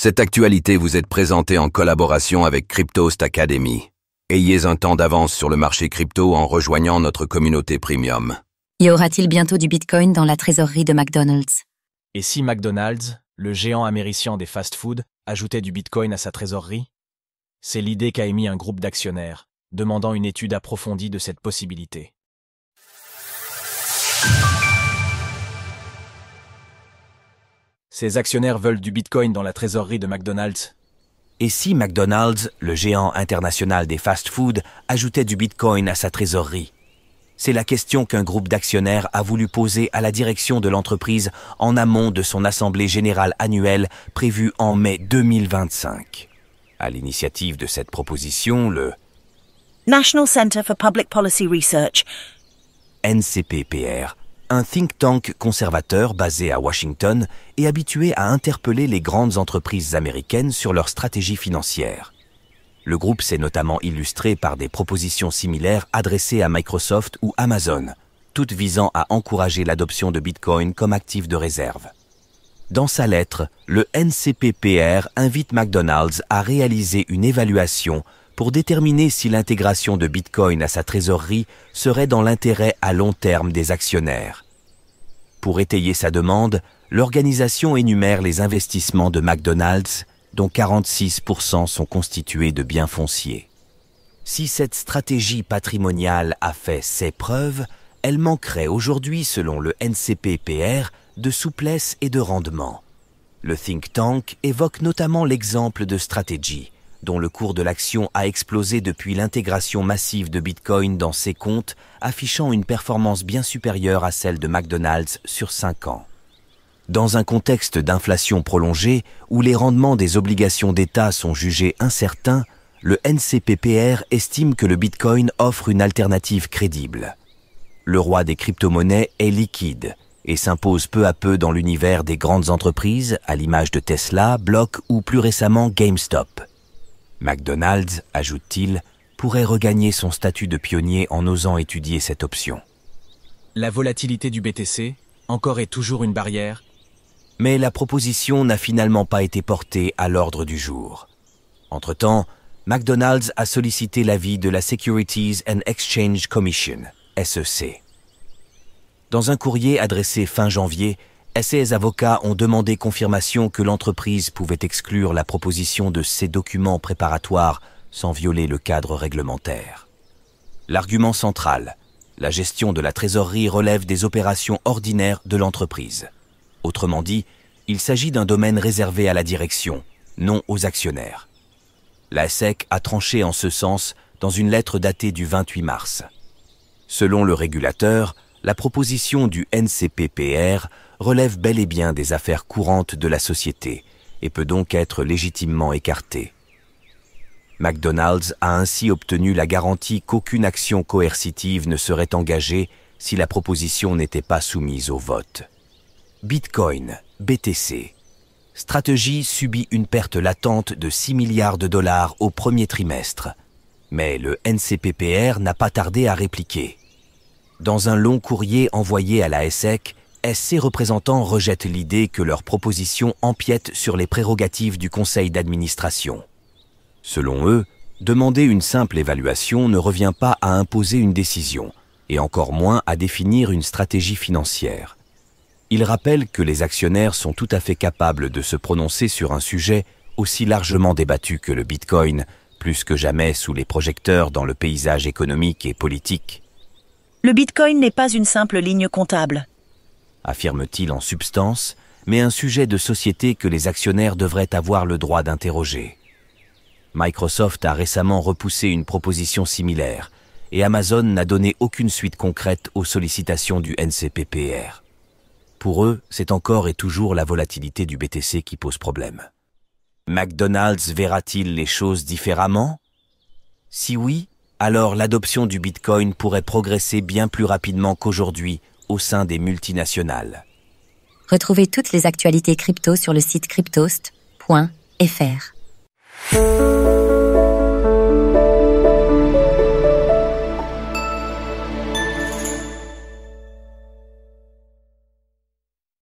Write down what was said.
Cette actualité vous est présentée en collaboration avec Cryptost Academy. Ayez un temps d'avance sur le marché crypto en rejoignant notre communauté premium. Y aura-t-il bientôt du Bitcoin dans la trésorerie de McDonald's? Et si McDonald's, le géant américien des fast-food, ajoutait du Bitcoin à sa trésorerie? C'est l'idée qu'a émis un groupe d'actionnaires, demandant une étude approfondie de cette possibilité. Ces actionnaires veulent du Bitcoin dans la trésorerie de McDonald's. Et si McDonald's, le géant international des fast-food, ajoutait du Bitcoin à sa trésorerie? C'est la question qu'un groupe d'actionnaires a voulu poser à la direction de l'entreprise en amont de son assemblée générale annuelle prévue en mai 2025. À l'initiative de cette proposition, le National Center for Public Policy Research, NCPPR, un think tank conservateur basé à Washington et habitué à interpeller les grandes entreprises américaines sur leur stratégie financière. Le groupe s'est notamment illustré par des propositions similaires adressées à Microsoft ou Amazon, toutes visant à encourager l'adoption de Bitcoin comme actif de réserve. Dans sa lettre, le NCPPR invite McDonald's à réaliser une évaluation pour déterminer si l'intégration de Bitcoin à sa trésorerie serait dans l'intérêt à long terme des actionnaires. Pour étayer sa demande, l'organisation énumère les investissements de McDonald's, dont 46% sont constitués de biens fonciers. Si cette stratégie patrimoniale a fait ses preuves, elle manquerait aujourd'hui, selon le NCPPR, de souplesse et de rendement. Le think tank évoque notamment l'exemple de Strategy, dont le cours de l'action a explosé depuis l'intégration massive de Bitcoin dans ses comptes, affichant une performance bien supérieure à celle de McDonald's sur 5 ans. Dans un contexte d'inflation prolongée, où les rendements des obligations d'État sont jugés incertains, le NCPPR estime que le Bitcoin offre une alternative crédible. Le roi des crypto-monnaies est liquide et s'impose peu à peu dans l'univers des grandes entreprises, à l'image de Tesla, Block ou plus récemment GameStop. McDonald's, ajoute-t-il, pourrait regagner son statut de pionnier en osant étudier cette option. La volatilité du BTC, encore et toujours une barrière. Mais la proposition n'a finalement pas été portée à l'ordre du jour. Entre-temps, McDonald's a sollicité l'avis de la Securities and Exchange Commission, SEC. Dans un courrier adressé fin janvier, ses avocats ont demandé confirmation que l'entreprise pouvait exclure la proposition de ces documents préparatoires sans violer le cadre réglementaire. L'argument central, la gestion de la trésorerie relève des opérations ordinaires de l'entreprise. Autrement dit, il s'agit d'un domaine réservé à la direction, non aux actionnaires. La SEC a tranché en ce sens dans une lettre datée du 28 mars. Selon le régulateur, la proposition du NCPPR relève bel et bien des affaires courantes de la société et peut donc être légitimement écartée. McDonald's a ainsi obtenu la garantie qu'aucune action coercitive ne serait engagée si la proposition n'était pas soumise au vote. Bitcoin, BTC. Strategy subit une perte latente de 6 milliards de dollars au premier trimestre, mais le NCPPR n'a pas tardé à répliquer. Dans un long courrier envoyé à la SEC, ses représentants rejettent l'idée que leur proposition empiète sur les prérogatives du conseil d'administration. Selon eux, demander une simple évaluation ne revient pas à imposer une décision, et encore moins à définir une stratégie financière. Ils rappellent que les actionnaires sont tout à fait capables de se prononcer sur un sujet aussi largement débattu que le Bitcoin, plus que jamais sous les projecteurs dans le paysage économique et politique. le Bitcoin n'est pas une simple ligne comptable, affirme-t-il en substance, mais un sujet de société que les actionnaires devraient avoir le droit d'interroger. Microsoft a récemment repoussé une proposition similaire, et Amazon n'a donné aucune suite concrète aux sollicitations du NCPPR. Pour eux, c'est encore et toujours la volatilité du BTC qui pose problème. McDonald's verra-t-il les choses différemment? Si oui, alors l'adoption du Bitcoin pourrait progresser bien plus rapidement qu'aujourd'hui au sein des multinationales. Retrouvez toutes les actualités crypto sur le site cryptost.fr.